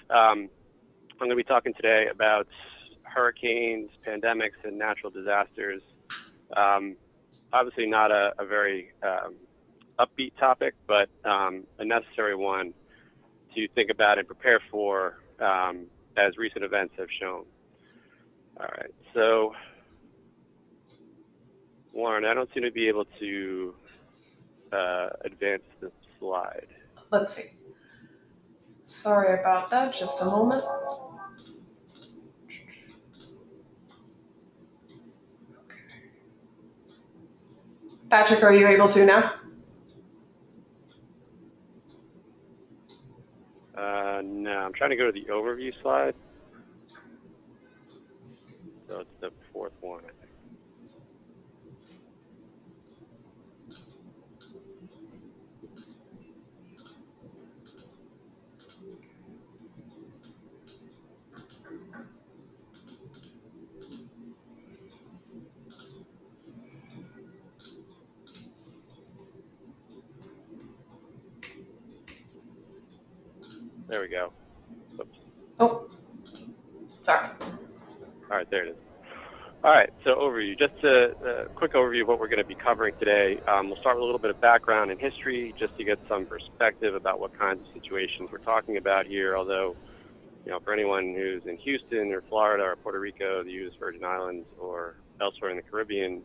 I'm going to be talking today about hurricanes, pandemics, and natural disasters. Obviously not a very upbeat topic, but a necessary one to think about and prepare for, as recent events have shown. All right, so Warren, I don't seem to be able to advance the slide. Let's see. Sorry about that, just a moment. Patrick, are you able to now? No, I'm trying to go to the overview slide. So it's the fourth one, I think. There we go. Oops. Oh, sorry. All right, there it is. All right, so overview. Just a quick overview of what we're going to be covering today. We'll start with a little bit of background and history just to get some perspective about what kinds of situations we're talking about here. Although, you know, for anyone who's in Houston or Florida or Puerto Rico, the U.S. Virgin Islands, or elsewhere in the Caribbean,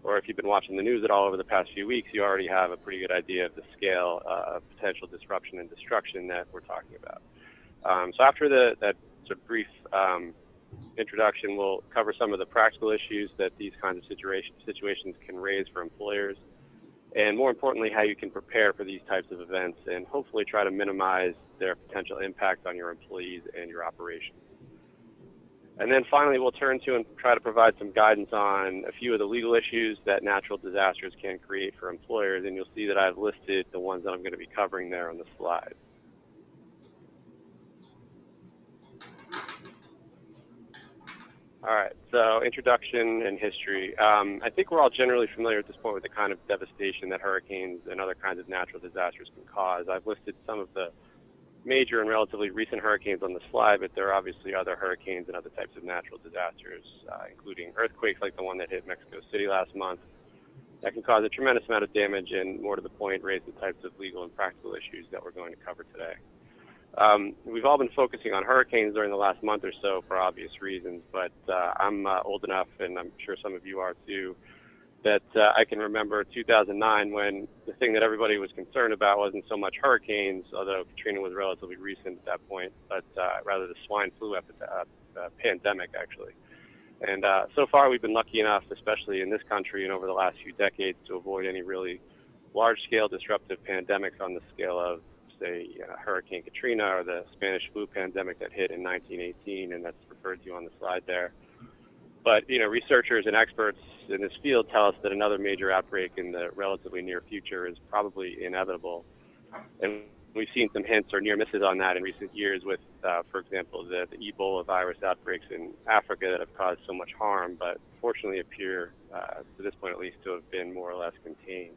or if you've been watching the news at all over the past few weeks, you already have a pretty good idea of the scale of potential disruption and destruction that we're talking about. So after that sort of brief introduction, we'll cover some of the practical issues that these kinds of situations can raise for employers, and more importantly, how you can prepare for these types of events and hopefully try to minimize their potential impact on your employees and your operations. And then finally, we'll turn to and try to provide some guidance on a few of the legal issues that natural disasters can create for employers, and you'll see that I've listed the ones that I'm going to be covering there on the slide. All right, so introduction and history. I think we're all generally familiar at this point with the kind of devastation that hurricanes and other kinds of natural disasters can cause. I've listed some of the major and relatively recent hurricanes on the slide, but there are obviously other hurricanes and other types of natural disasters, including earthquakes like the one that hit Mexico City last month, that can cause a tremendous amount of damage and, more to the point, raise the types of legal and practical issues that we're going to cover today. We've all been focusing on hurricanes during the last month or so for obvious reasons, but I'm old enough, and I'm sure some of you are too, that I can remember 2009 when the thing that everybody was concerned about wasn't so much hurricanes, although Katrina was relatively recent at that point, but rather the swine flu pandemic, actually. And so far we've been lucky enough, especially in this country and over the last few decades, to avoid any really large-scale disruptive pandemics on the scale of, say, Hurricane Katrina or the Spanish flu pandemic that hit in 1918, and that's referred to on the slide there. But, you know, researchers and experts in this field tell us that another major outbreak in the relatively near future is probably inevitable. And we've seen some hints or near misses on that in recent years with, for example, the Ebola virus outbreaks in Africa that have caused so much harm, but fortunately appear, to this point at least, to have been more or less contained.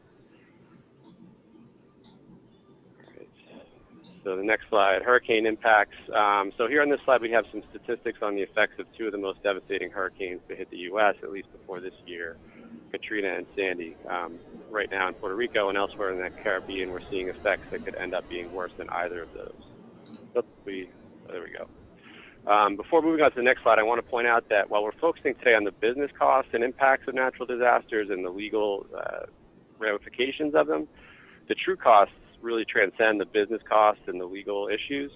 So the next slide, hurricane impacts. So here on this slide, we have some statistics on the effects of two of the most devastating hurricanes to hit the U.S., at least before this year, Katrina and Sandy. Right now in Puerto Rico and elsewhere in the Caribbean, we're seeing effects that could end up being worse than either of those. So there we go. Before moving on to the next slide, I want to point out that while we're focusing today on the business costs and impacts of natural disasters and the legal ramifications of them, the true costs really transcend the business costs and the legal issues.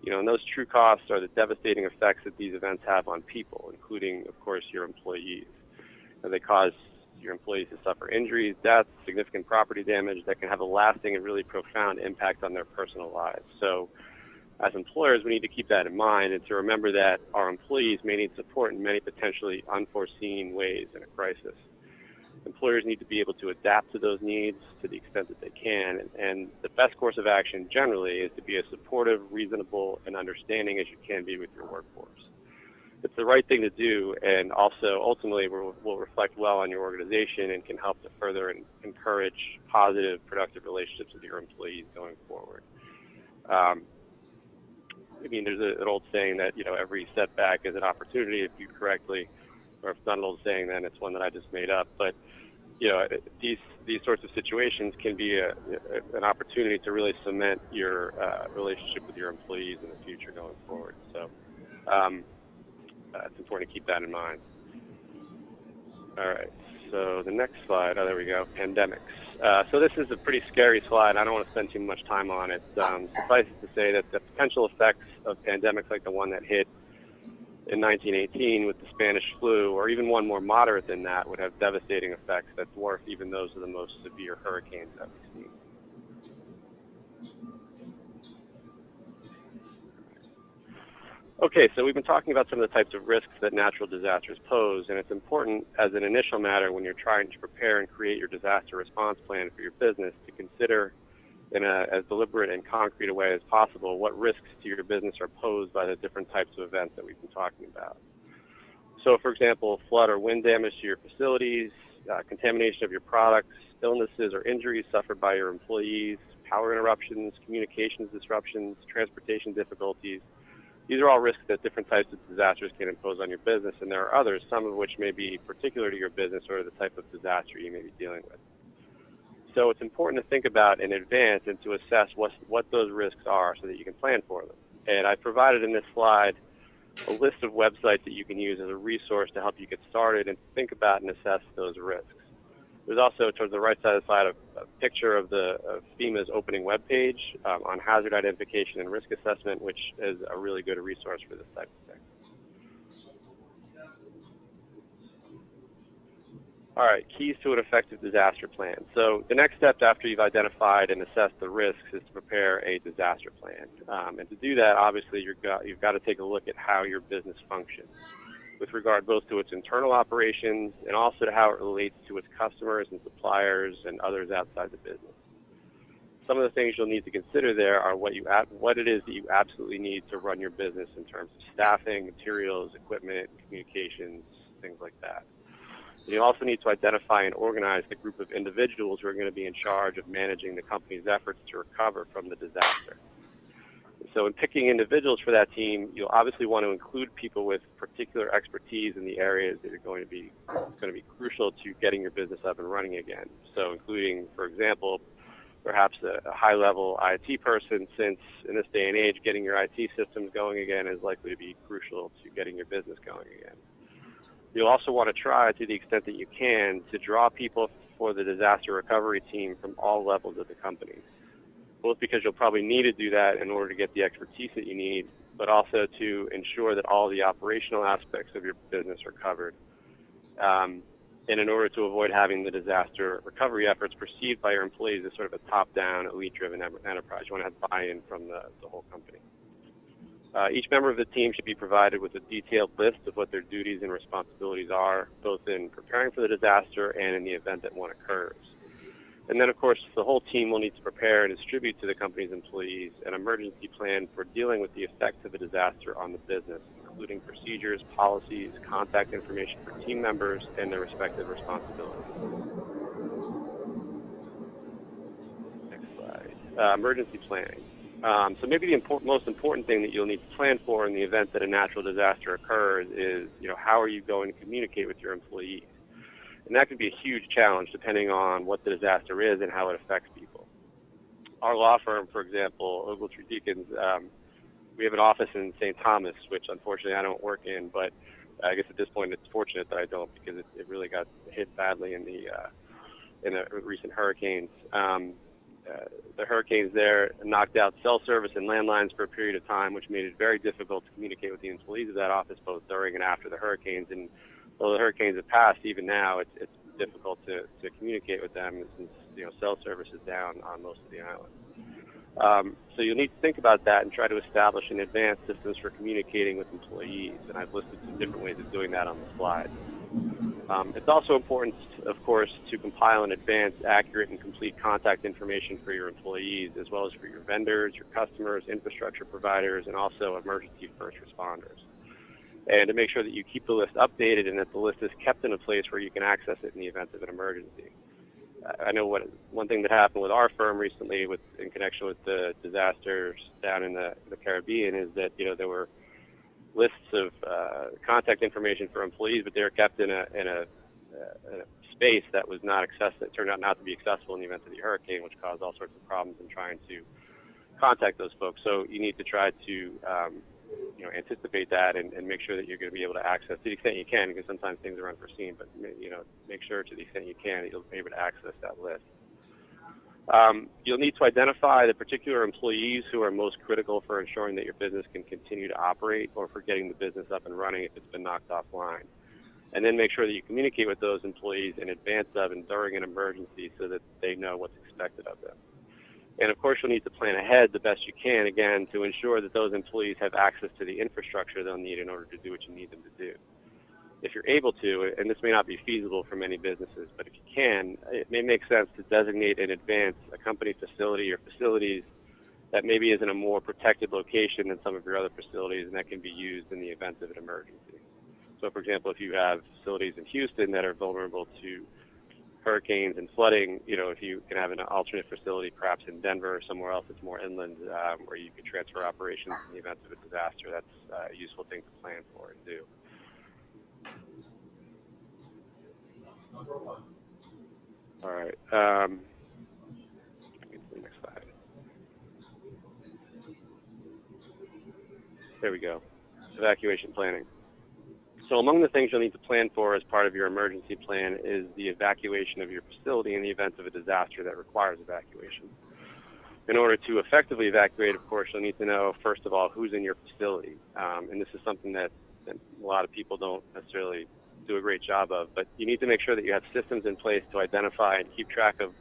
You know, and those true costs are the devastating effects that these events have on people, including, of course, your employees. And they cause your employees to suffer injuries, deaths, significant property damage that can have a lasting and really profound impact on their personal lives. So as employers, we need to keep that in mind and to remember that our employees may need support in many potentially unforeseen ways in a crisis. Employers need to be able to adapt to those needs to the extent that they can, and the best course of action generally is to be as supportive, reasonable, and understanding as you can be with your workforce. It's the right thing to do, and also ultimately will reflect well on your organization and can help to further and encourage positive, productive relationships with your employees going forward. I mean, there's an old saying that, every setback is an opportunity if viewed correctly, or if it's not an old saying, then it's one that I just made up. But, these sorts of situations can be an opportunity to really cement your relationship with your employees in the future going forward. So it's important to keep that in mind. All right, so the next slide, there we go, pandemics. So this is a pretty scary slide. I don't want to spend too much time on it. Suffice it to say that the potential effects of pandemics like the one that hit in 1918 with the Spanish flu, or even one more moderate than that, would have devastating effects that dwarf even those of the most severe hurricanes that we've seen. Okay, so we've been talking about some of the types of risks that natural disasters pose, and it's important as an initial matter when you're trying to prepare and create your disaster response plan for your business to consider in as deliberate and concrete a way as possible what risks to your business are posed by the different types of events that we've been talking about. So, for example, flood or wind damage to your facilities, contamination of your products, illnesses or injuries suffered by your employees, power interruptions, communications disruptions, transportation difficulties. These are all risks that different types of disasters can impose on your business, and there are others, some of which may be particular to your business or the type of disaster you may be dealing with. So it's important to think about in advance and to assess what those risks are so that you can plan for them. And I provided in this slide a list of websites that you can use as a resource to help you get started and think about and assess those risks. There's also, towards the right side of the slide, a picture of FEMA's opening webpage on hazard identification and risk assessment, which is a really good resource for this type of thing. All right, keys to an effective disaster plan. So the next step after you've identified and assessed the risks is to prepare a disaster plan. And to do that, obviously, you've got to take a look at how your business functions with regard both to its internal operations and also to how it relates to its customers and suppliers and others outside the business. Some of the things you'll need to consider there are what it is that you absolutely need to run your business in terms of staffing, materials, equipment, communications, things like that. You also need to identify and organize the group of individuals who are going to be in charge of managing the company's efforts to recover from the disaster. So in picking individuals for that team, you'll obviously want to include people with particular expertise in the areas that are going to be crucial to getting your business up and running again. So including, for example, perhaps a high-level IT person, since in this day and age, getting your IT systems going again is likely to be crucial to getting your business going again. You'll also want to try, to the extent that you can, to draw people for the disaster recovery team from all levels of the company, both because you'll probably need to do that in order to get the expertise that you need, but also to ensure that all the operational aspects of your business are covered. And in order to avoid having the disaster recovery efforts perceived by your employees as sort of a top-down, elite-driven enterprise, you want to have buy-in from the whole company. Each member of the team should be provided with a detailed list of what their duties and responsibilities are, both in preparing for the disaster and in the event that one occurs. And then, of course, the whole team will need to prepare and distribute to the company's employees an emergency plan for dealing with the effects of a disaster on the business, including procedures, policies, contact information for team members, and their respective responsibilities. Next slide. Emergency planning. So maybe the most important thing that you'll need to plan for in the event that a natural disaster occurs is, how are you going to communicate with your employees? And that could be a huge challenge depending on what the disaster is and how it affects people. Our law firm, for example, Ogletree Deacons, we have an office in St. Thomas, which unfortunately I don't work in, but I guess at this point it's fortunate that I don't, because it really got hit badly in the recent hurricanes. The hurricanes there knocked out cell service and landlines for a period of time, which made it very difficult to communicate with the employees of that office both during and after the hurricanes. And though the hurricanes have passed, even now it's difficult to communicate with them since cell service is down on most of the island. So you'll need to think about that and try to establish in advance systems for communicating with employees. And I've listed some different ways of doing that on the slide. It's also important, of course, to compile in advance accurate and complete contact information for your employees, as well as for your vendors, your customers, infrastructure providers, and also emergency first responders. And to make sure that you keep the list updated and that the list is kept in a place where you can access it in the event of an emergency. I know one thing that happened with our firm recently in connection with the disasters down in the Caribbean is that, there were lists of contact information for employees, but they were kept in a space that was not accessible. It turned out not to be accessible in the event of the hurricane, which caused all sorts of problems in trying to contact those folks. So you need to try to anticipate that and make sure that you're going to be able to access to the extent you can, because sometimes things are unforeseen, but make sure to the extent you can that you'll be able to access that list. You'll need to identify the particular employees who are most critical for ensuring that your business can continue to operate or for getting the business up and running if it's been knocked offline. And then make sure that you communicate with those employees in advance of and during an emergency so that they know what's expected of them. And of course, you'll need to plan ahead the best you can, again, to ensure that those employees have access to the infrastructure they'll need in order to do what you need them to do. If you're able to, and this may not be feasible for many businesses, but if you can, it may make sense to designate in advance a company facility or facilities that maybe is in a more protected location than some of your other facilities, and that can be used in the event of an emergency. So, for example, if you have facilities in Houston that are vulnerable to hurricanes and flooding, if you can have an alternate facility, perhaps in Denver or somewhere else that's more inland, where you could transfer operations in the event of a disaster, that's a useful thing to plan for and do. All right. Get to the next slide. There we go. Evacuation planning. So among the things you'll need to plan for as part of your emergency plan is the evacuation of your facility in the event of a disaster that requires evacuation. In order to effectively evacuate, of course, you'll need to know, first of all, who's in your facility. And this is something that a lot of people don't necessarily do a great job of, but you need to make sure that you have systems in place to identify and keep track of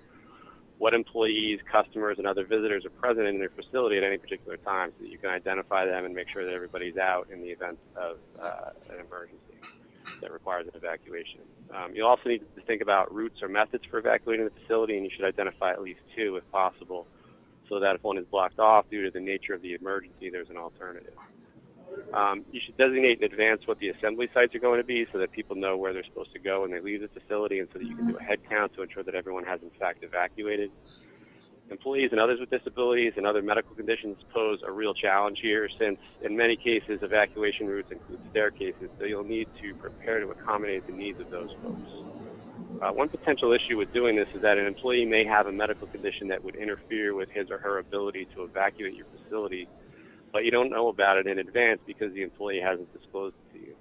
what employees, customers, and other visitors are present in their facility at any particular time so that you can identify them and make sure that everybody's out in the event of an emergency that requires an evacuation. You'll also need to think about routes or methods for evacuating the facility, and you should identify at least two if possible so that if one is blocked off due to the nature of the emergency, there's an alternative. You should designate in advance what the assembly sites are going to be so that people know where they're supposed to go when they leave the facility and so that you can do a head count to ensure that everyone has in fact evacuated. Employees and others with disabilities and other medical conditions pose a real challenge here since in many cases evacuation routes include staircases, so you'll need to prepare to accommodate the needs of those folks. One potential issue with doing this is that an employee may have a medical condition that would interfere with his or her ability to evacuate your facility, but you don't know about it in advance because the employee hasn't disclosed it to you.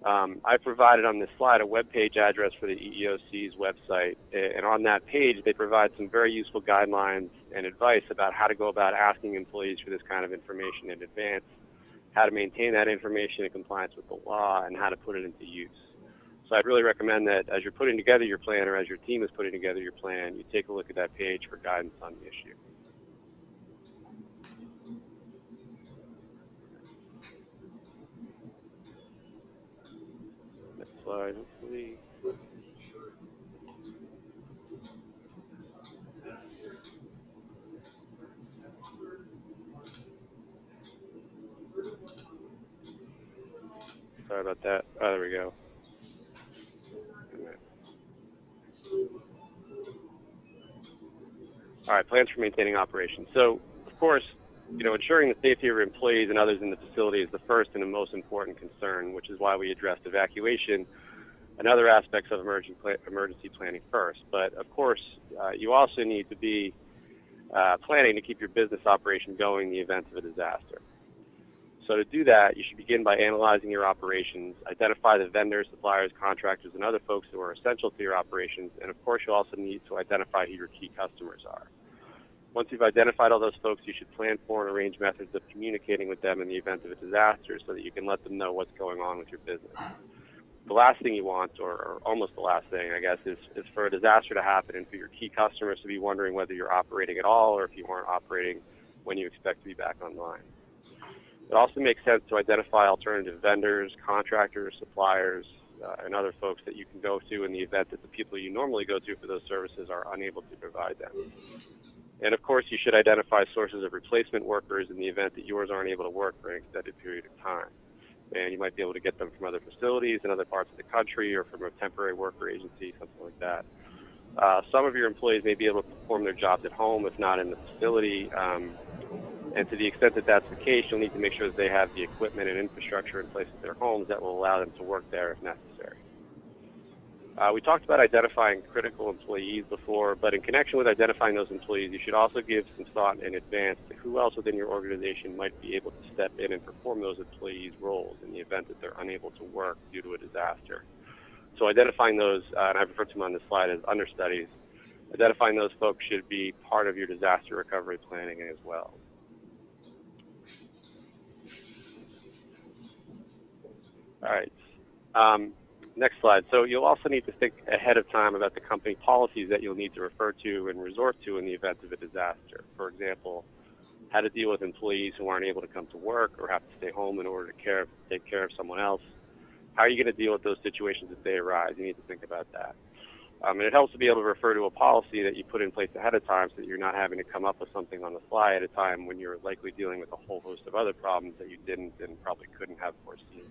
I provided on this slide a web page address for the EEOC's website, and on that page they provide some very useful guidelines and advice about how to go about asking employees for this kind of information in advance, how to maintain that information in compliance with the law, and how to put it into use. So I'd really recommend that as you're putting together your plan or as your team is putting together your plan, you take a look at that page for guidance on the issue. Slide, hopefully. Sorry about that. Oh, there we go. All right, plans for maintaining operations. So, of course, ensuring the safety of your employees and others in the facility is the first and the most important concern, which is why we addressed evacuation and other aspects of emergency planning first. But, of course, you also need to be planning to keep your business operation going in the event of a disaster. So to do that, you should begin by analyzing your operations, identify the vendors, suppliers, contractors, and other folks who are essential to your operations, and of course you'll also need to identify who your key customers are. Once you've identified all those folks, you should plan for and arrange methods of communicating with them in the event of a disaster so that you can let them know what's going on with your business. The last thing you want, or almost the last thing, I guess, is for a disaster to happen and for your key customers to be wondering whether you're operating at all or if you aren't operating when you expect to be back online. It also makes sense to identify alternative vendors, contractors, suppliers, and other folks that you can go to in the event that the people you normally go to for those services are unable to provide them. And of course, you should identify sources of replacement workers in the event that yours aren't able to work for an extended period of time. And you might be able to get them from other facilities in other parts of the country or from a temporary worker agency, something like that. Some of your employees may be able to perform their jobs at home, if not in the facility. And to the extent that that's the case, you'll need to make sure that they have the equipment and infrastructure in place at their homes that will allow them to work there if necessary. We talked about identifying critical employees before, but in connection with identifying those employees, you should also give some thought in advance to who else within your organization might be able to step in and perform those employees' roles in the event that they're unable to work due to a disaster. So identifying those, and I've referred to them on this slide as understudies, identifying those folks should be part of your disaster recovery planning as well. All right. Next slide. So you'll also need to think ahead of time about the company policies that you'll need to refer to and resort to in the event of a disaster. For example, how to deal with employees who aren't able to come to work or have to stay home in order to take care of someone else. How are you going to deal with those situations if they arise? You need to think about that. And it helps to be able to refer to a policy that you put in place ahead of time so that you're not having to come up with something on the fly at a time when you're likely dealing with a whole host of other problems that you didn't and probably couldn't have foreseen.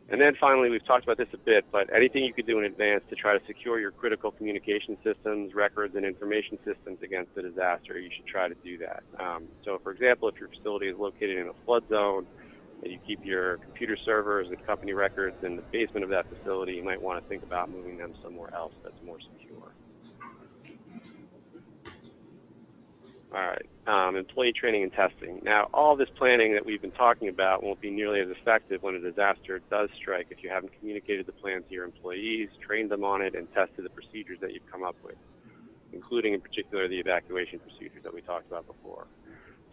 And then finally, we've talked about this a bit, but anything you could do in advance to try to secure your critical communication systems, records, and information systems against a disaster, you should try to do that. So for example, if your facility is located in a flood zone and you keep your computer servers and company records in the basement of that facility, you might want to think about moving them somewhere else that's more secure. All right, employee training and testing. Now, all this planning that we've been talking about won't be nearly as effective when a disaster does strike if you haven't communicated the plan to your employees, trained them on it, and tested the procedures that you've come up with, including in particular the evacuation procedures that we talked about before.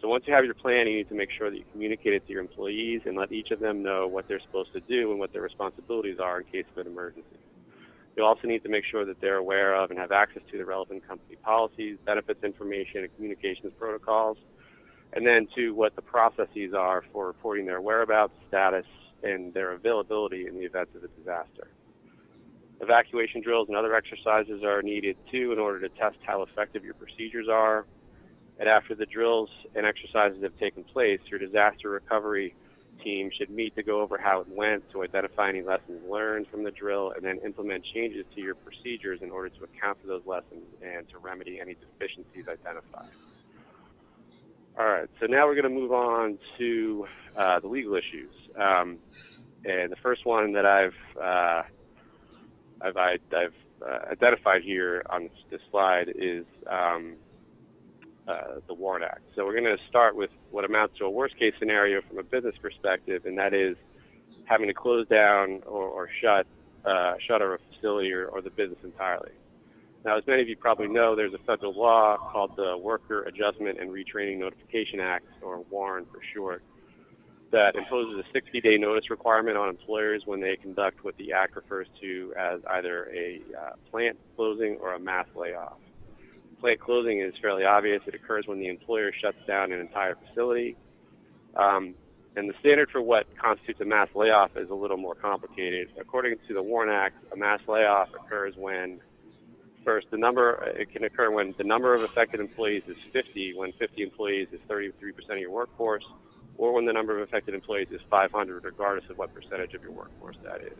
So once you have your plan, you need to make sure that you communicate it to your employees and let each of them know what they're supposed to do and what their responsibilities are in case of an emergency. You also need to make sure that they're aware of and have access to the relevant company policies, benefits information, and communications protocols, and then to what the processes are for reporting their whereabouts, status, and their availability in the event of a disaster. Evacuation drills and other exercises are needed too in order to test how effective your procedures are. And after the drills and exercises have taken place, your disaster recovery team should meet to go over how it went, to identify any lessons learned from the drill, and then implement changes to your procedures in order to account for those lessons and to remedy any deficiencies identified. All right, so now we're going to move on to the legal issues. And the first one that I've identified here on this slide is the WARN Act. So we're going to start with what amounts to a worst-case scenario from a business perspective, and that is having to close down or shut a facility or the business entirely. Now, as many of you probably know, there's a federal law called the Worker Adjustment and Retraining Notification Act, or WARN for short, that imposes a 60-day notice requirement on employers when they conduct what the Act refers to as either a plant closing or a mass layoff. Plant closing is fairly obvious. It occurs when the employer shuts down an entire facility. And the standard for what constitutes a mass layoff is a little more complicated. According to the WARN Act, a mass layoff occurs when, first, it can occur when the number of affected employees is 50, when 50 employees is 33% of your workforce, or when the number of affected employees is 500, regardless of what percentage of your workforce that is.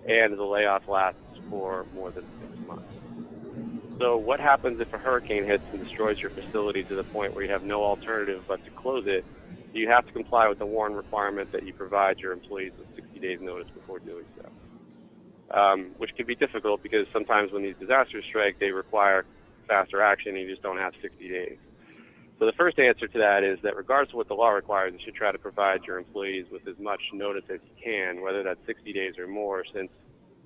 And the layoff lasts for more than 6 months. So what happens if a hurricane hits and destroys your facility to the point where you have no alternative but to close it? You have to comply with the WARN requirement that you provide your employees with 60 days notice before doing so, which can be difficult because sometimes when these disasters strike, they require faster action and you just don't have 60 days. So the first answer to that is that regardless of what the law requires, you should try to provide your employees with as much notice as you can, whether that's 60 days or more, since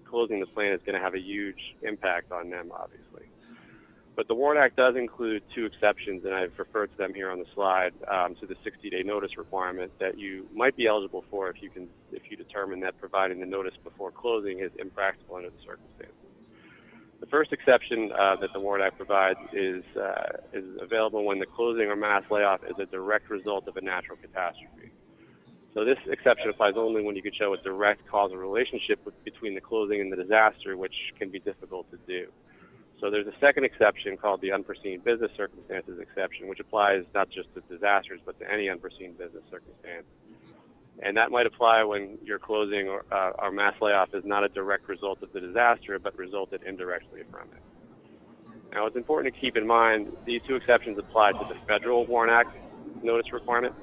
closing the plant is going to have a huge impact on them, obviously. But the WARN Act does include two exceptions, and I've referred to them here on the slide, to the 60-day notice requirement that you might be eligible for if you determine that providing the notice before closing is impractical under the circumstances. The first exception that the WARN Act provides is available when the closing or mass layoff is a direct result of a natural catastrophe. So this exception applies only when you can show a direct causal relationship between the closing and the disaster, which can be difficult to do. So there's a second exception called the unforeseen business circumstances exception, which applies not just to disasters, but to any unforeseen business circumstance. And that might apply when your closing or mass layoff is not a direct result of the disaster, but resulted indirectly from it. Now, it's important to keep in mind these two exceptions apply to the federal WARN Act notice requirement.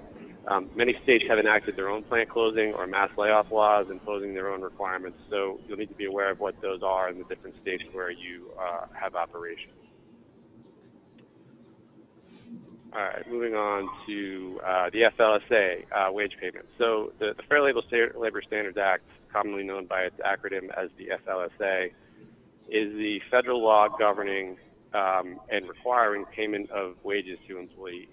Many states have enacted their own plant closing or mass layoff laws imposing their own requirements, so you'll need to be aware of what those are in the different states where you have operations. All right, moving on to the FLSA wage payments. So the Fair Labor Standards Act, commonly known by its acronym as the FLSA, is the federal law governing and requiring payment of wages to employees.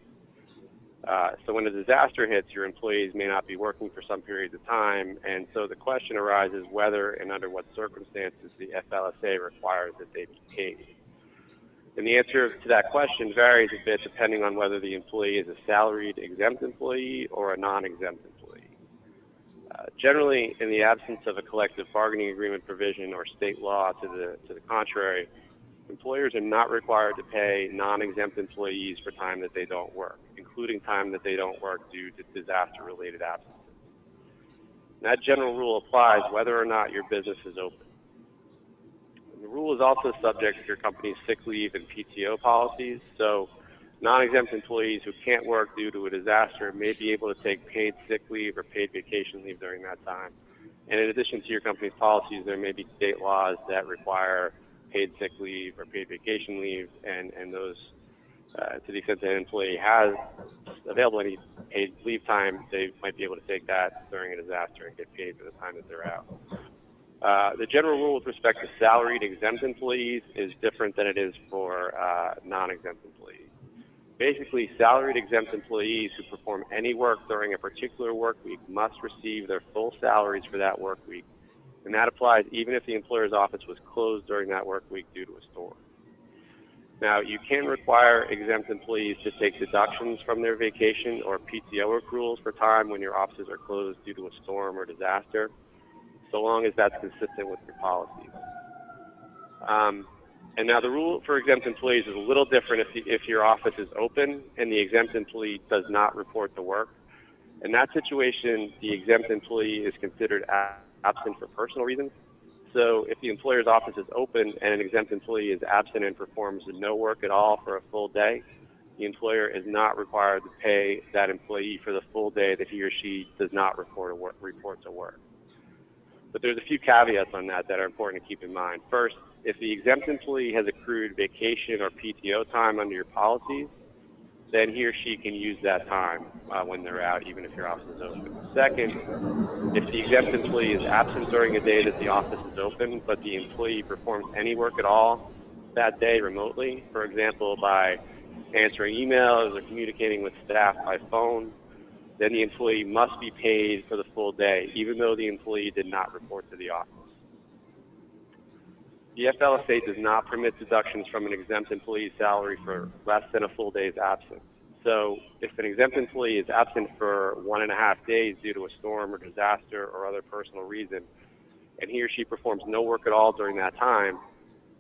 So when a disaster hits, your employees may not be working for some periods of time, and so the question arises whether and under what circumstances the FLSA requires that they be paid. And the answer to that question varies a bit depending on whether the employee is a salaried exempt employee or a non-exempt employee. Generally, in the absence of a collective bargaining agreement provision or state law to the contrary, employers are not required to pay non-exempt employees for time that they don't work, including time that they don't work due to disaster-related absences. And that general rule applies whether or not your business is open. And the rule is also subject to your company's sick leave and PTO policies, so non-exempt employees who can't work due to a disaster may be able to take paid sick leave or paid vacation leave during that time. And in addition to your company's policies, there may be state laws that require paid sick leave or paid vacation leave, and those, to the extent that an employee has available any paid leave time, they might be able to take that during a disaster and get paid for the time that they're out. The general rule with respect to salaried exempt employees is different than it is for non-exempt employees. Basically, salaried exempt employees who perform any work during a particular work week must receive their full salaries for that work week, and that applies even if the employer's office was closed during that work week due to a storm. Now, you can require exempt employees to take deductions from their vacation or PTO accruals for time when your offices are closed due to a storm or disaster, so long as that's consistent with your policies. And now the rule for exempt employees is a little different if your office is open and the exempt employee does not report to work. In that situation, the exempt employee is considered absent for personal reasons. So if the employer's office is open and an exempt employee is absent and performs no work at all for a full day, the employer is not required to pay that employee for the full day that he or she does not report to work. But there's a few caveats on that are important to keep in mind. First, if the exempt employee has accrued vacation or PTO time under your policies, then he or she can use that time when they're out, even if your office is open. Second, if the exempt employee is absent during a day that the office is open, but the employee performs any work at all that day remotely, for example, by answering emails or communicating with staff by phone, then the employee must be paid for the full day, even though the employee did not report to the office. The FLSA does not permit deductions from an exempt employee's salary for less than a full day's absence. So if an exempt employee is absent for 1.5 days due to a storm or disaster or other personal reason, and he or she performs no work at all during that time,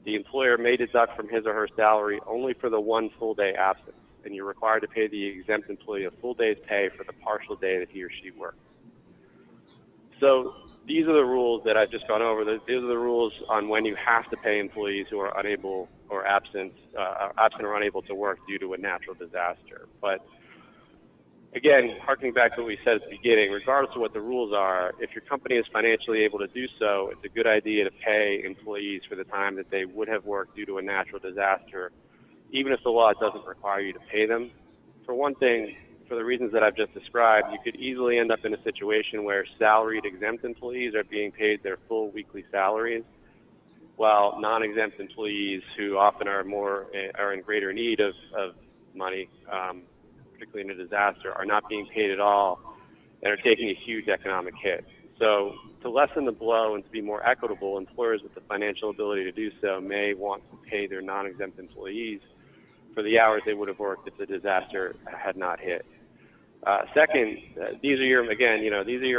the employer may deduct from his or her salary only for the one full day absence, and you're required to pay the exempt employee a full day's pay for the partial day that he or she worked. So these are the rules that I've just gone over. These are the rules on when you have to pay employees who are unable or absent or unable to work due to a natural disaster. But again, harkening back to what we said at the beginning, regardless of what the rules are, if your company is financially able to do so, it's a good idea to pay employees for the time that they would have worked due to a natural disaster, even if the law doesn't require you to pay them. For one thing, for the reasons that I've just described, you could easily end up in a situation where salaried exempt employees are being paid their full weekly salaries, while non-exempt employees who often are in greater need of money, particularly in a disaster, are not being paid at all and are taking a huge economic hit. So to lessen the blow and to be more equitable, employers with the financial ability to do so may want to pay their non-exempt employees for the hours they would have worked if the disaster had not hit. Second, these are your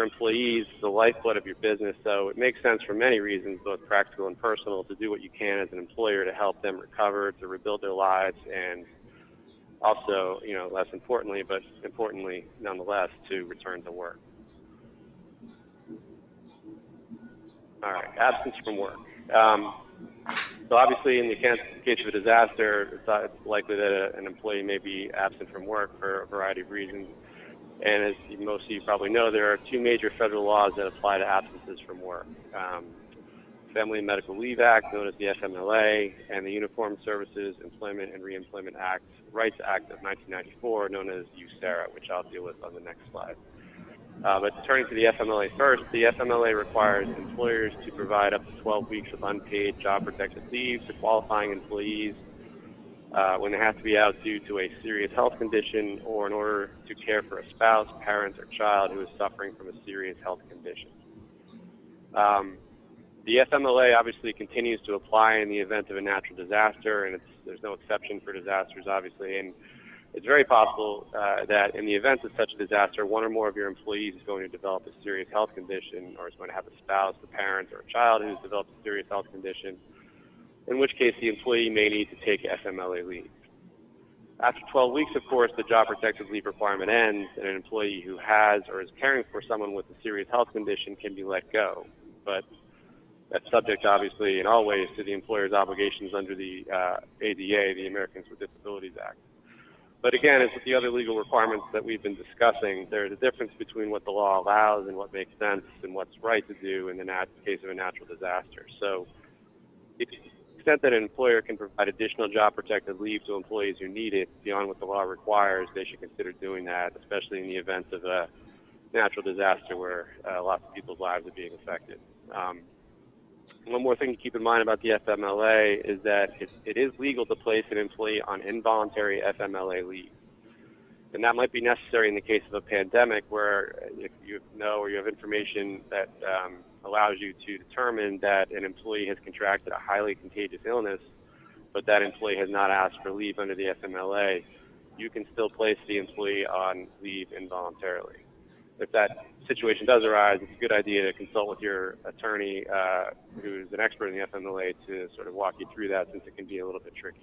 employees, the lifeblood of your business, so it makes sense for many reasons, both practical and personal, to do what you can as an employer to help them recover, to rebuild their lives, and also, less importantly, but importantly nonetheless, to return to work. All right, absence from work. So obviously, in the case of a disaster, it's likely that an employee may be absent from work for a variety of reasons. And as most of you probably know, there are two major federal laws that apply to absences from work. Family and Medical Leave Act, known as the FMLA, and the Uniformed Services Employment and Reemployment Rights Act of 1994, known as USERRA, which I'll deal with on the next slide. But turning to the FMLA first, the FMLA requires employers to provide up to 12 weeks of unpaid job-protected leave to qualifying employees when they have to be out due to a serious health condition or in order to care for a spouse, parent, or child who is suffering from a serious health condition. The FMLA obviously continues to apply in the event of a natural disaster, and there's no exception for disasters, obviously. And it's very possible that in the event of such a disaster, one or more of your employees is going to develop a serious health condition, or is going to have a spouse, a parent, or a child who's developed a serious health condition, in which case the employee may need to take FMLA leave. After 12 weeks, of course, the job protected leave requirement ends, and an employee who has or is caring for someone with a serious health condition can be let go. But that's subject, obviously, in all ways, to the employer's obligations under the ADA, the Americans with Disabilities Act. But again, as with the other legal requirements that we've been discussing, there's a difference between what the law allows and what makes sense and what's right to do in the case of a natural disaster. So, to the extent that an employer can provide additional job-protected leave to employees who need it beyond what the law requires, they should consider doing that, especially in the event of a natural disaster where lots of people's lives are being affected. One more thing to keep in mind about the FMLA is that it is legal to place an employee on involuntary FMLA leave. And that might be necessary in the case of a pandemic where if you know or you have information that allows you to determine that an employee has contracted a highly contagious illness, but that employee has not asked for leave under the FMLA, you can still place the employee on leave involuntarily. If that situation does arise, it's a good idea to consult with your attorney who's an expert in the FMLA to sort of walk you through that, since it can be a little bit tricky.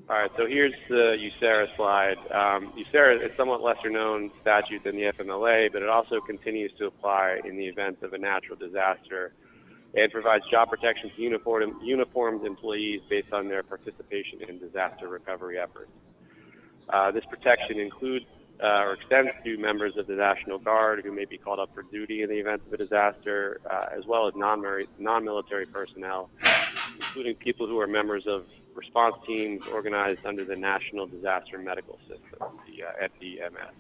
All right, so here's the USERRA slide. USERRA is a somewhat lesser known statute than the FMLA, but it also continues to apply in the event of a natural disaster and provides job protection to uniformed employees based on their participation in disaster recovery efforts. This protection includes or extends to members of the National Guard who may be called up for duty in the event of a disaster, as well as non-military personnel, including people who are members of response teams organized under the National Disaster Medical System, the NDMS.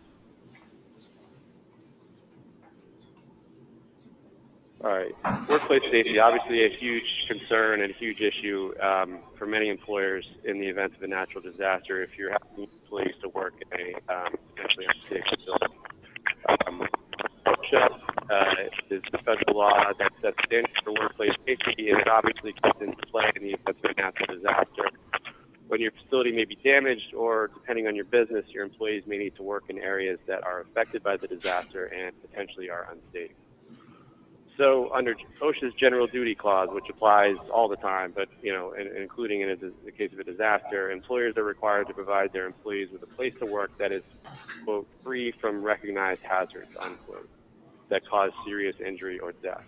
All right, workplace safety, obviously a huge concern and a huge issue for many employers in the event of a natural disaster if you're having employees to work in a potentially unsafe facility. OSHA is the federal law that sets standards for workplace safety, and it obviously comes into play in the event of a natural disaster. When your facility may be damaged, or depending on your business, your employees may need to work in areas that are affected by the disaster and potentially are unsafe. So under OSHA's general duty clause, which applies all the time, but including in the case of a disaster, employers are required to provide their employees with a place to work that is, quote, free from recognized hazards, unquote, that cause serious injury or death.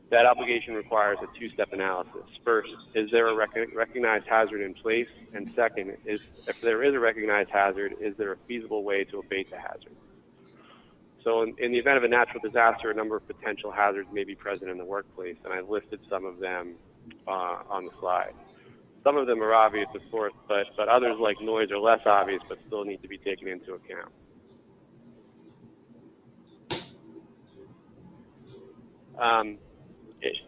That obligation requires a two-step analysis. First, is there a recognized hazard in place? And second, if there is a recognized hazard, is there a feasible way to abate the hazard? So in the event of a natural disaster, a number of potential hazards may be present in the workplace, and I've listed some of them on the slide. Some of them are obvious, of course, but others like noise are less obvious but still need to be taken into account.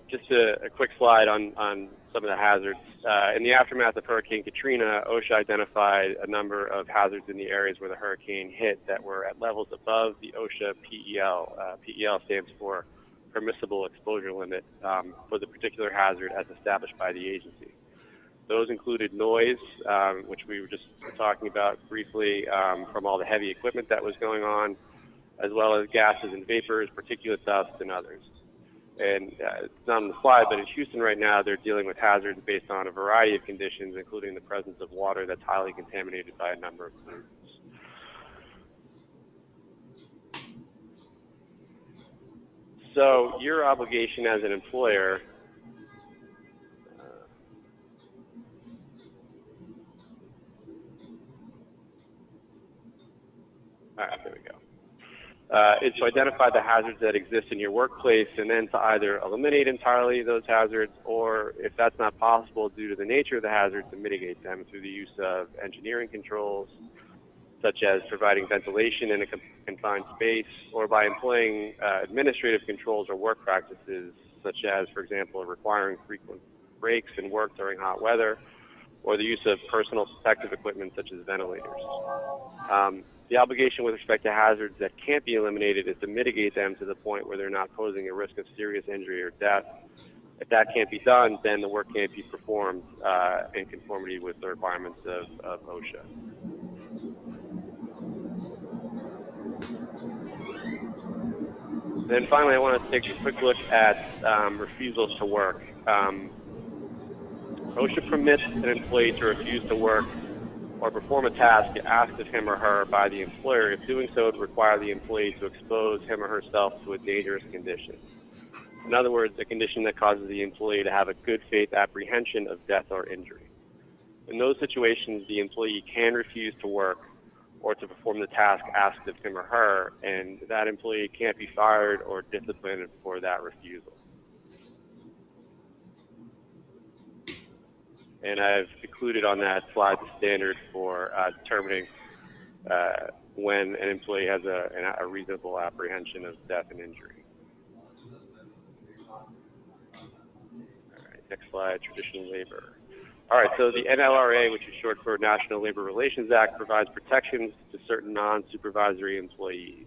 Just a quick slide on some of the hazards. In the aftermath of Hurricane Katrina, OSHA identified a number of hazards in the areas where the hurricane hit that were at levels above the OSHA PEL. PEL stands for Permissible Exposure Limit for the particular hazard as established by the agency. Those included noise, which we were just talking about briefly, from all the heavy equipment that was going on, as well as gases and vapors, particulate dust, and others. And it's not on the slide, but in Houston right now, they're dealing with hazards based on a variety of conditions, including the presence of water that's highly contaminated by a number of pollutants. So your obligation as an employer, all right, there we go. Is to identify the hazards that exist in your workplace and then to either eliminate entirely those hazards, or if that's not possible due to the nature of the hazard, to mitigate them through the use of engineering controls, such as providing ventilation in a confined space, or by employing administrative controls or work practices, such as, for example, requiring frequent breaks in work during hot weather, or the use of personal protective equipment such as ventilators. The obligation with respect to hazards that can't be eliminated is to mitigate them to the point where they're not posing a risk of serious injury or death. If that can't be done, then the work can't be performed in conformity with the requirements of OSHA. Then finally, I want to take a quick look at refusals to work. OSHA permits an employee to refuse to work or perform a task asked of him or her by the employer if doing so would require the employee to expose him or herself to a dangerous condition. In other words, a condition that causes the employee to have a good faith apprehension of death or injury. In those situations, the employee can refuse to work or to perform the task asked of him or her, and that employee can't be fired or disciplined for that refusal. And I've included on that slide the standard for determining when an employee has a reasonable apprehension of death and injury. All right, next slide, traditional labor. All right, so the NLRA, which is short for National Labor Relations Act, provides protections to certain non-supervisory employees.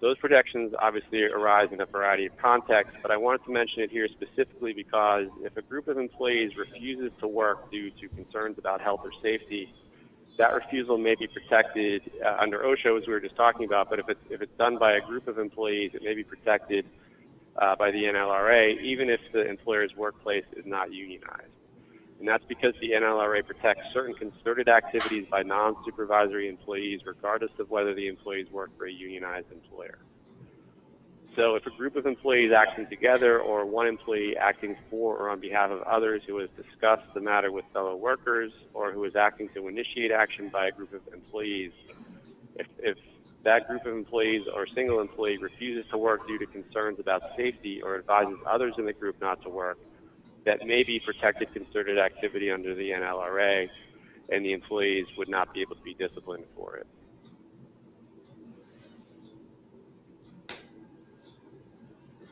Those protections obviously arise in a variety of contexts, but I wanted to mention it here specifically because if a group of employees refuses to work due to concerns about health or safety, that refusal may be protected under OSHA, as we were just talking about, but if it's done by a group of employees, it may be protected by the NLRA, even if the employer's workplace is not unionized. And that's because the NLRA protects certain concerted activities by non-supervisory employees, regardless of whether the employees work for a unionized employer. So if a group of employees acting together or one employee acting for or on behalf of others who has discussed the matter with fellow workers or who is acting to initiate action by a group of employees, if that group of employees or single employee refuses to work due to concerns about safety or advises others in the group not to work, that may be protected concerted activity under the NLRA, and the employees would not be able to be disciplined for it.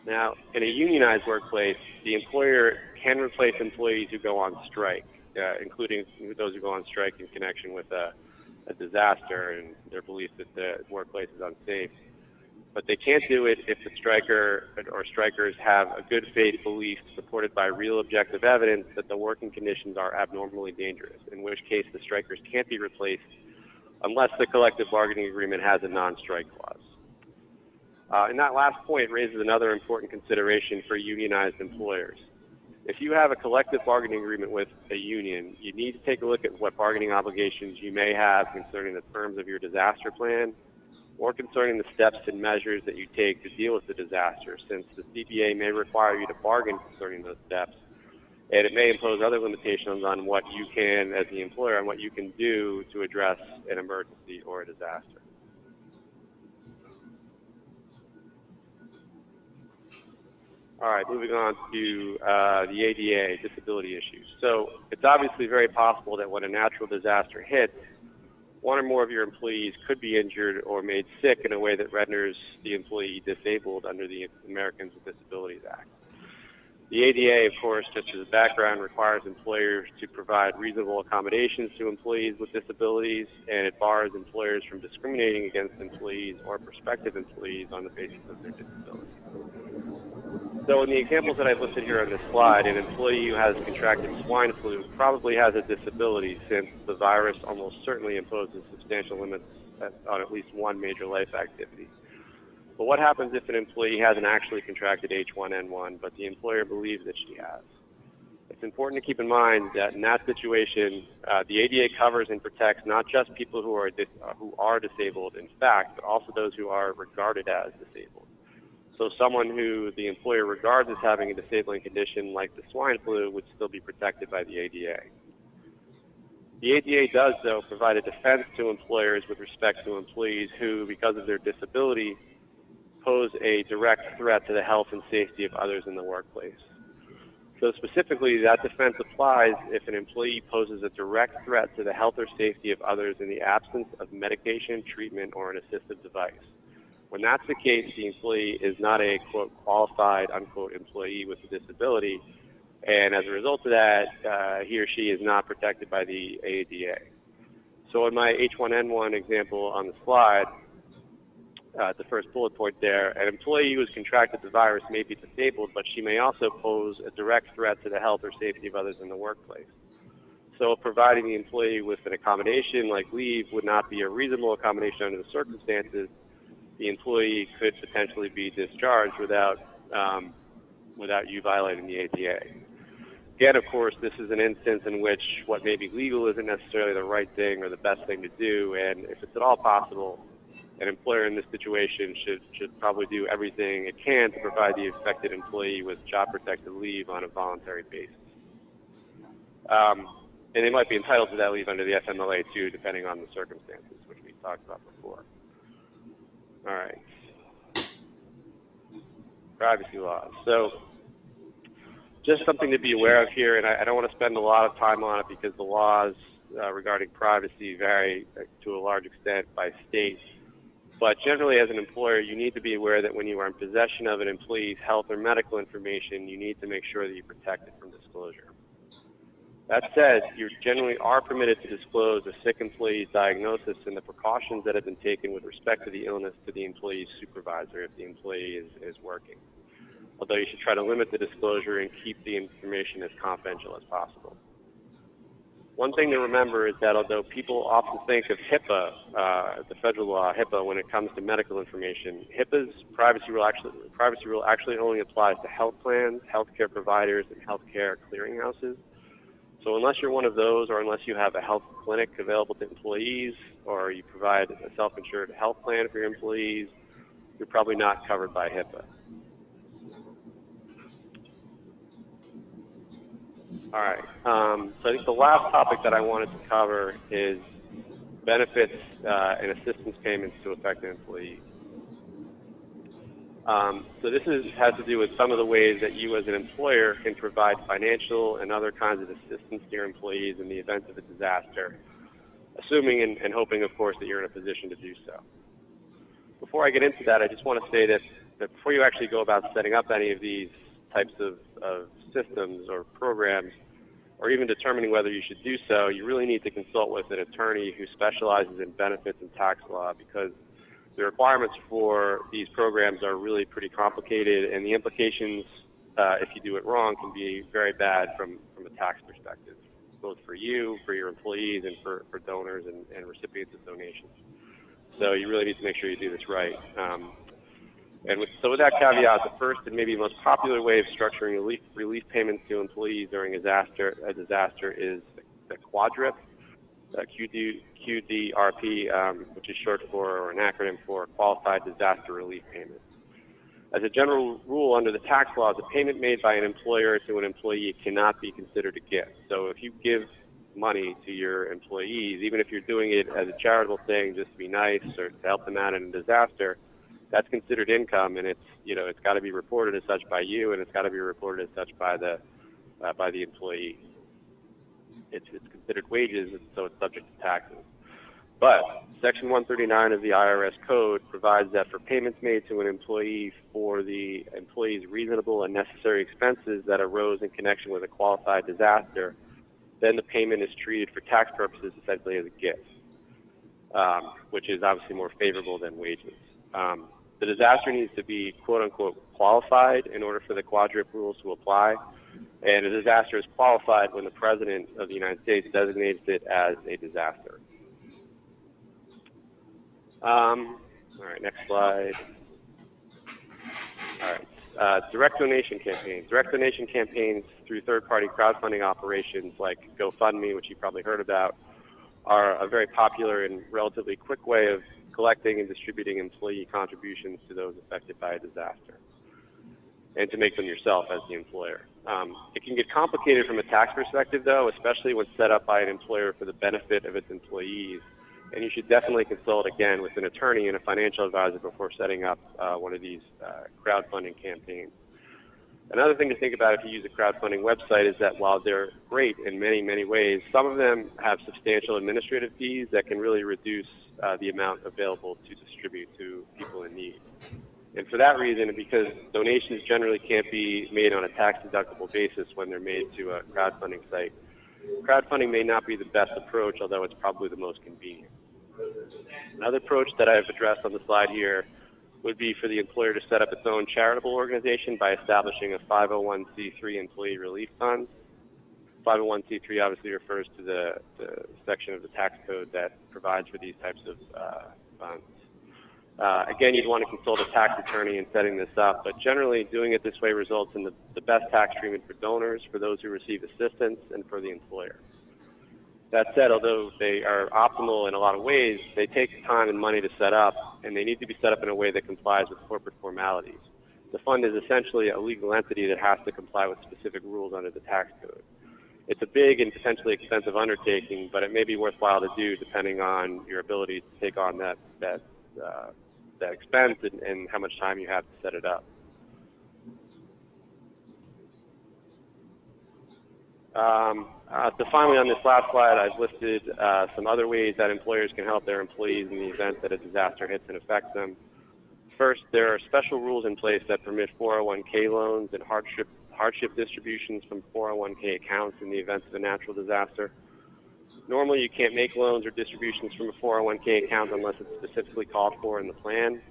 Now, in a unionized workplace, the employer can replace employees who go on strike, including those who go on strike in connection with a disaster and their belief that the workplace is unsafe. But they can't do it if the striker or strikers have a good faith belief supported by real objective evidence that the working conditions are abnormally dangerous, in which case the strikers can't be replaced unless the collective bargaining agreement has a non-strike clause. And that last point raises another important consideration for unionized employers. If you have a collective bargaining agreement with a union, you need to take a look at what bargaining obligations you may have concerning the terms of your disaster plan, or concerning the steps and measures that you take to deal with the disaster, since the CBA may require you to bargain concerning those steps, and it may impose other limitations on what you can, as the employer, on what you can do to address an emergency or a disaster. All right, moving on to the ADA, disability issues. So it's obviously very possible that when a natural disaster hits, one or more of your employees could be injured or made sick in a way that renders the employee disabled under the Americans with Disabilities Act. The ADA, of course, just as a background, requires employers to provide reasonable accommodations to employees with disabilities, and it bars employers from discriminating against employees or prospective employees on the basis of their disability. So in the examples that I've listed here on this slide, an employee who has contracted swine flu probably has a disability, since the virus almost certainly imposes substantial limits on at least one major life activity. But what happens if an employee hasn't actually contracted H1N1, but the employer believes that she has? It's important to keep in mind that in that situation, the ADA covers and protects not just people who are disabled in fact, but also those who are regarded as disabled. So someone who the employer regards as having a disabling condition like the swine flu would still be protected by the ADA. The ADA does, though, provide a defense to employers with respect to employees who, because of their disability, pose a direct threat to the health and safety of others in the workplace. So specifically, that defense applies if an employee poses a direct threat to the health or safety of others in the absence of medication, treatment, or an assistive device. When that's the case, the employee is not a, quote, qualified, unquote, employee with a disability, and as a result of that, he or she is not protected by the ADA. So in my H1N1 example on the slide, the first bullet point there, an employee who has contracted the virus may be disabled, but she may also pose a direct threat to the health or safety of others in the workplace. So providing the employee with an accommodation like leave would not be a reasonable accommodation under the circumstances. The employee could potentially be discharged without you violating the ADA. Again, of course, this is an instance in which what may be legal isn't necessarily the right thing or the best thing to do, and if it's at all possible, an employer in this situation should probably do everything it can to provide the affected employee with job-protected leave on a voluntary basis. And they might be entitled to that leave under the FMLA too, depending on the circumstances, which we talked about before. All right. Privacy laws. So just something to be aware of here, and I don't want to spend a lot of time on it because the laws regarding privacy vary to a large extent by state. But generally, as an employer, you need to be aware that when you are in possession of an employee's health or medical information, you need to make sure that you protect it from disclosure. That said, you generally are permitted to disclose a sick employee's diagnosis and the precautions that have been taken with respect to the illness to the employee's supervisor if the employee is working. Although you should try to limit the disclosure and keep the information as confidential as possible. One thing to remember is that although people often think of HIPAA, the federal law HIPAA, when it comes to medical information, HIPAA's privacy rule actually only applies to health plans, healthcare providers, and healthcare clearinghouses. So unless you're one of those, or unless you have a health clinic available to employees, or you provide a self-insured health plan for your employees, you're probably not covered by HIPAA. All right, so I think the last topic that I wanted to cover is benefits and assistance payments to affected employees. So this has to do with some of the ways that you as an employer can provide financial and other kinds of assistance to your employees in the event of a disaster, assuming and hoping, of course, that you're in a position to do so. Before I get into that, I just want to say that before you actually go about setting up any of these types of systems or programs, or even determining whether you should do so, you really need to consult with an attorney who specializes in benefits and tax law, because the requirements for these programs are really pretty complicated, and the implications, if you do it wrong, can be very bad from a tax perspective, both for you, for your employees, and for donors and recipients of donations. So you really need to make sure you do this right. So with that caveat, the first and maybe most popular way of structuring relief payments to employees during a disaster is the QDRP, QDRP, which is short for, or an acronym for, Qualified Disaster Relief Payment. As a general rule under the tax laws, a payment made by an employer to an employee cannot be considered a gift. So if you give money to your employees, even if you're doing it as a charitable thing just to be nice or to help them out in a disaster, that's considered income, and it's got to be reported as such by you, and it's got to be reported as such by the employee. It's considered wages, so it's subject to taxes. But Section 139 of the IRS Code provides that for payments made to an employee for the employee's reasonable and necessary expenses that arose in connection with a qualified disaster, then the payment is treated for tax purposes essentially as a gift, which is obviously more favorable than wages. The disaster needs to be, quote-unquote, qualified in order for the QDRP rules to apply, and a disaster is qualified when the President of the United States designates it as a disaster. All right, next slide. All right, direct donation campaigns. Direct donation campaigns through third-party crowdfunding operations like GoFundMe, which you probably heard about, are a very popular and relatively quick way of collecting and distributing employee contributions to those affected by a disaster. and to make them yourself as the employer. It can get complicated from a tax perspective, though, especially when set up by an employer for the benefit of its employees. And you should definitely consult, again, with an attorney and a financial advisor before setting up one of these crowdfunding campaigns. Another thing to think about if you use a crowdfunding website is that while they're great in many, many ways, some of them have substantial administrative fees that can really reduce the amount available to distribute to people in need. And for that reason, and because donations generally can't be made on a tax-deductible basis when they're made to a crowdfunding site, crowdfunding may not be the best approach, although it's probably the most convenient. Another approach that I've addressed on the slide here would be for the employer to set up its own charitable organization by establishing a 501c3 employee relief fund. 501c3 obviously refers to the section of the tax code that provides for these types of funds. Again, you'd want to consult a tax attorney in setting this up, but generally doing it this way results in the best tax treatment for donors, for those who receive assistance, and for the employer. That said, although they are optimal in a lot of ways, they take time and money to set up, and they need to be set up in a way that complies with corporate formalities. The fund is essentially a legal entity that has to comply with specific rules under the tax code. It's a big and potentially expensive undertaking, but it may be worthwhile to do depending on your ability to take on that expense and how much time you have to set it up. So finally, on this last slide, I've listed some other ways that employers can help their employees in the event that a disaster hits and affects them. First, there are special rules in place that permit 401k loans and hardship distributions from 401k accounts in the event of a natural disaster. Normally, you can't make loans or distributions from a 401k account unless it's specifically called for in the plan.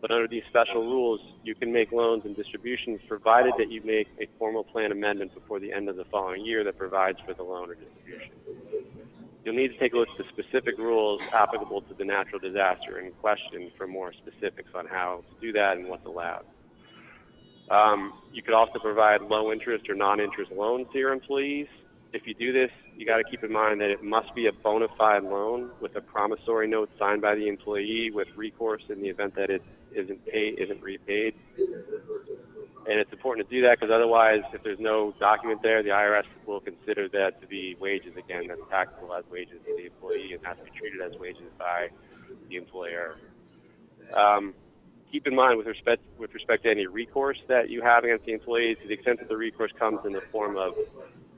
But under these special rules, you can make loans and distributions provided that you make a formal plan amendment before the end of the following year that provides for the loan or distribution. You'll need to take a look at the specific rules applicable to the natural disaster in question for more specifics on how to do that and what's allowed. You could also provide low interest or non-interest loans to your employees. If you do this, you got to keep in mind that it must be a bona fide loan with a promissory note signed by the employee with recourse in the event that it isn't repaid. And it's important to do that because otherwise, if there's no document there, the IRS will consider that to be wages again, that's taxable as wages to the employee and has to be treated as wages by the employer. Keep in mind with respect to any recourse that you have against the employee, to the extent that the recourse comes in the form of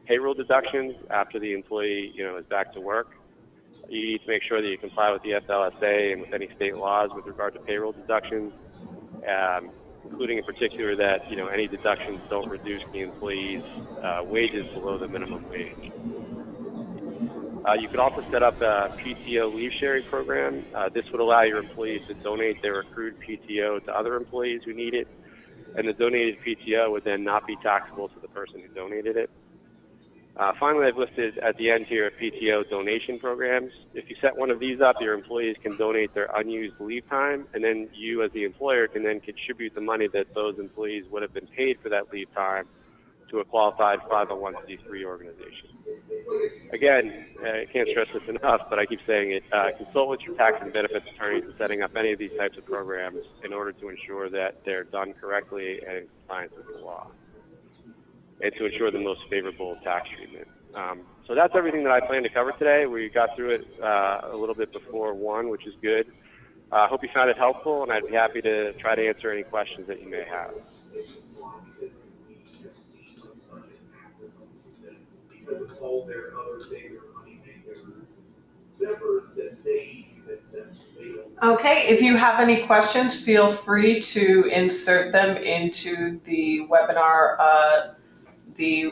payroll deductions after the employee is back to work, you need to make sure that you comply with the FLSA and with any state laws with regard to payroll deductions, including in particular that any deductions don't reduce the employee's wages below the minimum wage. You could also set up a PTO leave sharing program. This would allow your employees to donate their accrued PTO to other employees who need it, and the donated PTO would then not be taxable to the person who donated it. Finally, I've listed at the end here PTO donation programs. If you set one of these up, your employees can donate their unused leave time, and then you as the employer can then contribute the money that those employees would have been paid for that leave time to a qualified 501c3 organization. Again, I can't stress this enough, but I keep saying it, consult with your tax and benefits attorneys in setting up any of these types of programs in order to ensure that they're done correctly and in compliance with the law, and to ensure the most favorable tax treatment. So that's everything that I plan to cover today. We got through it a little bit before 1, which is good. I hope you found it helpful, and I'd be happy to try to answer any questions that you may have. Okay, if you have any questions, feel free to insert them into the webinar, the